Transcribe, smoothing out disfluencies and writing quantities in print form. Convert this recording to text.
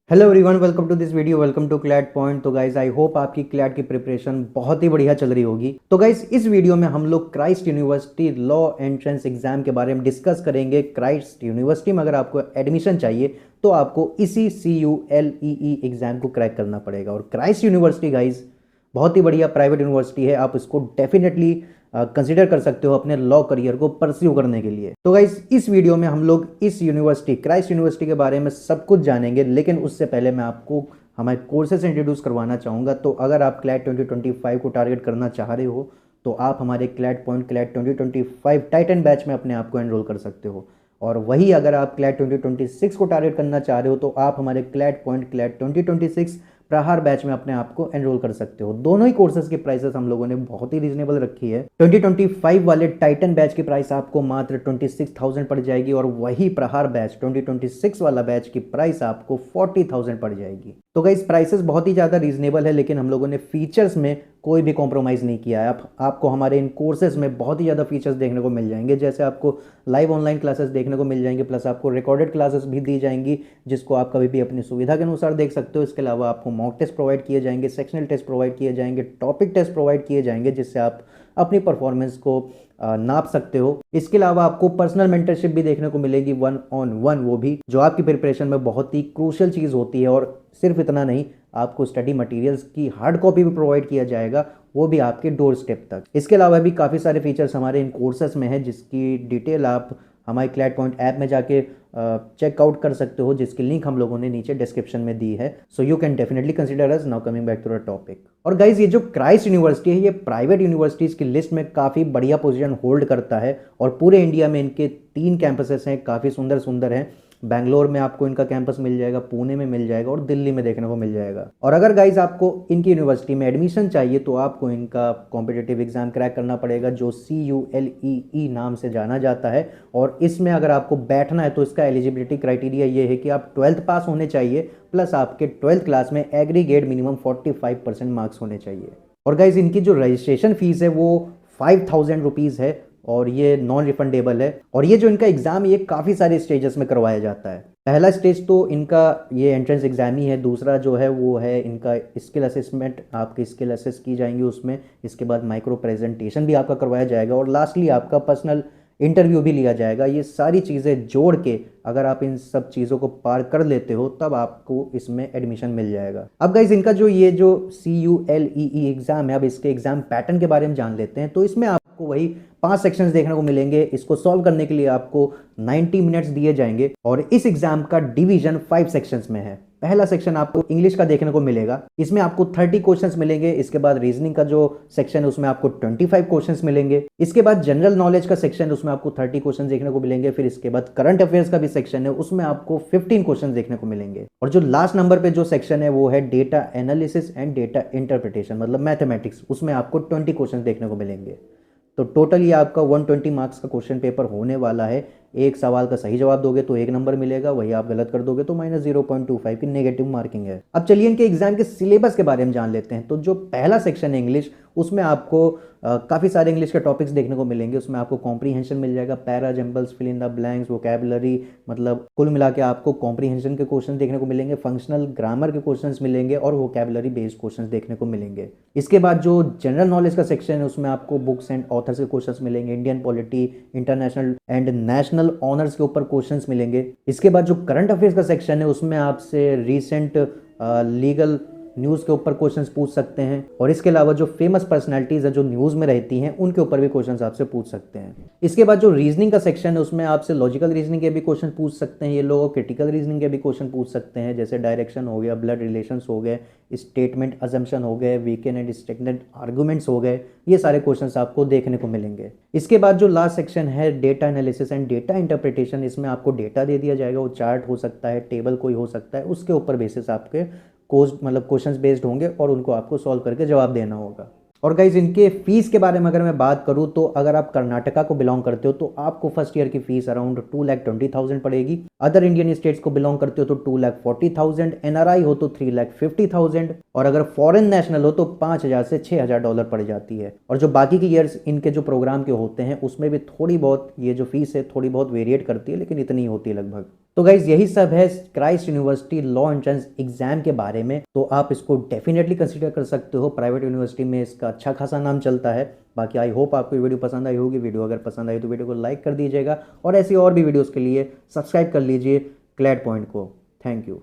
Hello everyone, welcome to this video. Welcome to CLAT point. तो guys I hope आपकी CLAT की preparation बहुत ही बढ़िया चल रही होगी। तो गाइज इस वीडियो में हम लोग Christ university law entrance exam के बारे में डिस्कस करेंगे। क्राइस्ट यूनिवर्सिटी में अगर आपको एडमिशन चाहिए तो आपको इसी CULEE एग्जाम को क्रैक करना पड़ेगा। और क्राइस्ट यूनिवर्सिटी गाइज बहुत ही बढ़िया प्राइवेट यूनिवर्सिटी है, आप इसको डेफिनेटली कंसिडर कर सकते हो अपने लॉ करियर को परस्यू करने के लिए। तो गाइस इस वीडियो में हम लोग इस यूनिवर्सिटी क्राइस्ट यूनिवर्सिटी के बारे में सब कुछ जानेंगे, लेकिन उससे पहले मैं आपको हमारे कोर्सेज इंट्रोड्यूस करवाना चाहूँगा। तो अगर आप क्लैट 2025 को टारगेट करना चाह रहे हो तो आप हमारे CLAT point CLAT 2025 Titan batch में अपने आप को एनरोल कर सकते हो। और वही अगर आप क्लैट 2026 को टारगेट करना चाह रहे हो तो आप हमारे क्लैट पॉइंट क्लैट 2026 प्रहार बैच में अपने आप को एनरोल कर सकते हो। दोनों ही कोर्सेज की प्राइसेस हम लोगों ने बहुत ही रीजनेबल रखी है। 2025 वाले टाइटन बैच की प्राइस आपको मात्र 26,000 पड़ जाएगी और वही प्रहार बैच 2026 वाला बैच की प्राइस आपको 40,000 पड़ जाएगी। तो गाइस प्राइसेस बहुत ही ज़्यादा रीजनेबल है, लेकिन हम लोगों ने फीचर्स में कोई भी कॉम्प्रोमाइज़ नहीं किया है। आपको हमारे इन कोर्सेज में बहुत ही ज़्यादा फीचर्स देखने को मिल जाएंगे, जैसे आपको लाइव ऑनलाइन क्लासेस देखने को मिल जाएंगे, प्लस आपको रिकॉर्डेड क्लासेस भी दी जाएंगी जिसको आप कभी भी अपनी सुविधा के अनुसार देख सकते हो। इसके अलावा आपको मॉक टेस्ट प्रोवाइड किए जाएंगे, सेक्शनल टेस्ट प्रोवाइड किए जाएंगे, टॉपिक टेस्ट प्रोवाइड किए जाएंगे, जिससे आप अपनी परफॉर्मेंस को नाप सकते हो। इसके अलावा आपको पर्सनल मेंटरशिप भी देखने को मिलेगी, 1-on-1, वो भी जो आपकी प्रिपरेशन में बहुत ही क्रूशियल चीज़ होती है। और सिर्फ इतना नहीं, आपको स्टडी मटेरियल्स की हार्ड कॉपी भी प्रोवाइड किया जाएगा, वो भी आपके डोर स्टेप तक। इसके अलावा भी काफ़ी सारे फीचर्स हमारे इन कोर्सेस में है, जिसकी डिटेल आप हमारे क्लैट पॉइंट ऐप में जाके चेकआउट कर सकते हो, जिसकी लिंक हम लोगों ने नीचे डिस्क्रिप्शन में दी है। So you can definitely consider us. Now coming back to the topic. और गाइज ये जो क्राइस्ट यूनिवर्सिटी है, ये प्राइवेट यूनिवर्सिटीज़ की लिस्ट में काफ़ी बढ़िया पोजीशन होल्ड करता है और पूरे इंडिया में इनके 3 कैंपसेस हैं, काफ़ी सुंदर सुंदर हैं। बैंगलोर में आपको इनका कैंपस मिल जाएगा, पुणे में मिल जाएगा और दिल्ली में देखने को मिल जाएगा। और अगर गाइज आपको इनकी यूनिवर्सिटी में एडमिशन चाहिए तो आपको इनका कॉम्पिटिटिव एग्जाम क्रैक करना पड़ेगा, जो CULEE नाम से जाना जाता है। और इसमें अगर आपको बैठना है तो इसका एलिजिबिलिटी क्राइटेरिया ये है कि आप 12th पास होने चाहिए, प्लस आपके 12th क्लास में एग्रीगेट मिनिमम 45% मार्क्स होने चाहिए। और गाइज इनकी जो रजिस्ट्रेशन फीस है वो 5,000 रुपीज़ है और ये नॉन रिफंडेबल है। और ये जो इनका एग्ज़ाम ये काफ़ी सारे स्टेजेस में करवाया जाता है। पहला स्टेज तो इनका ये एंट्रेंस एग्जाम ही है, दूसरा जो है वो है इनका स्किल असेसमेंट, आपकी स्किल असेस की जाएंगी उसमें। इसके बाद माइक्रो प्रेजेंटेशन भी आपका करवाया जाएगा और लास्टली आपका पर्सनल इंटरव्यू भी लिया जाएगा। ये सारी चीज़ें जोड़ के अगर आप इन सब चीज़ों को पार कर लेते हो तब आपको इसमें एडमिशन मिल जाएगा। अब गाइज इनका जो CULEE एग्ज़ाम है, अब इसके एग्ज़ाम पैटर्न के बारे में जान लेते हैं। तो इसमें आपको वही 5 सेक्शंस देखने को मिलेंगे। इसको सॉल्व करने के लिए आपको 90 मिनट्स दिए जाएंगे और इस एग्जाम का डिवीजन 5 सेक्शंस में है। पहला सेक्शन आपको इंग्लिश का देखने को मिलेगा, इसमें आपको 30 क्वेश्चंस मिलेंगे। इसके बाद रीजनिंग का जो सेक्शन है उसमें आपको 25 क्वेश्चंस मिलेंगे। इसके बाद जनरल नॉलेज का सेक्शन है, उसमें आपको 30 क्वेश्चन देखने को मिलेंगे। फिर इसके बाद करंट अफेयर्स का भी सेक्शन है, उसमें आपको 15 क्वेश्चन देखने को मिलेंगे। और जो लास्ट नंबर पे जो सेक्शन है वो है data analysis and data interpretation, मतलब मैथमेटिक्स, उसमें आपको 20 क्वेश्चन देखने को मिलेंगे। तो टोटल ये आपका 120 मार्क्स का क्वेश्चन पेपर होने वाला है। एक सवाल का सही जवाब दोगे तो 1 नंबर मिलेगा, वही आप गलत कर दोगे तो -0.25 की नेगेटिव मार्किंग है। अब चलिए इनके एग्जाम के सिलेबस के बारे में जान लेते हैं। तो जो पहला सेक्शन है इंग्लिश, उसमें आपको काफ़ी सारे इंग्लिश के टॉपिक्स देखने को मिलेंगे। उसमें आपको कॉम्प्रीहेंशन मिल जाएगा, para, jumbles, fill in the blanks, vocabulary, मतलब कुल मिला के आपको कॉम्प्रीहेंशन के क्वेश्चन देखने को मिलेंगे, फंक्शनल ग्रामर के क्वेश्चंस मिलेंगे और वोकैबुलरी बेस्ड क्वेश्चंस देखने को मिलेंगे। इसके बाद जो जनरल नॉलेज का सेक्शन है उसमें आपको बुक्स एंड ऑथर्स के क्वेश्चंस मिलेंगे, Indian polity, international and national honours के ऊपर क्वेश्चंस मिलेंगे। इसके बाद जो करंट अफेयर्स का सेक्शन है उसमें आपसे रीसेंट लीगल न्यूज़ के ऊपर क्वेश्चंस पूछ सकते हैं। और इसके अलावा जो फेमस पर्सनालिटीज़ है जो न्यूज़ में रहती हैं उनके ऊपर भी क्वेश्चंस आपसे पूछ सकते हैं। इसके बाद जो रीजनिंग का सेक्शन है उसमें आपसे लॉजिकल रीजनिंग के भी क्वेश्चन पूछ सकते हैं ये लोग, क्रिटिकल रीजनिंग के भी क्वेश्चन पूछ सकते हैं, जैसे डायरेक्शन हो गया, ब्लड रिलेशंस हो गए, स्टेटमेंट अजम्पशन हो गए, वीकेंड एंड स्टेटमेंट आर्गूमेंट्स हो गए। ये सारे क्वेश्चंस आपको देखने को मिलेंगे। इसके बाद जो लास्ट सेक्शन है data analysis and data interpretation, इसमें आपको डेटा दे दिया जाएगा, वो चार्ट हो सकता है, टेबल कोई हो सकता है, उसके ऊपर बेसिस आपके मतलब क्वेश्चंस बेस्ड होंगे और उनको आपको सॉल्व करके जवाब देना होगा। और गाइज इनके फीस के बारे में अगर मैं बात करूँ तो अगर आप कर्नाटका को बिलोंग करते हो तो आपको फर्स्ट ईयर की फीस अराउंड 2,20,000 पड़ेगी। अदर इंडियन स्टेट्स को बिलोंग करते हो तो 2,40,000, एनआरआई हो तो 3,50,000 और अगर फॉरेन नेशनल हो तो 5,000 से 6,000 डॉलर पड़ जाती है। और जो बाकी के ईयर्स इनके जो प्रोग्राम के होते हैं उसमें भी थोड़ी बहुत ये जो फीस है थोड़ी बहुत वेरिएट करती है, लेकिन इतनी होती है लगभग। तो गाइज यही सब है Christ university law entrance exam के बारे में। तो आप इसको डेफिनेटली कंसीडर कर सकते हो, प्राइवेट यूनिवर्सिटी में इसका अच्छा खासा नाम चलता है। बाकी आई होप आपको ये वीडियो पसंद आई होगी। वीडियो अगर पसंद आई तो वीडियो को लाइक कर दीजिएगा और ऐसी और भी वीडियोस के लिए सब्सक्राइब कर लीजिए क्लैड पॉइंट को। Thank you.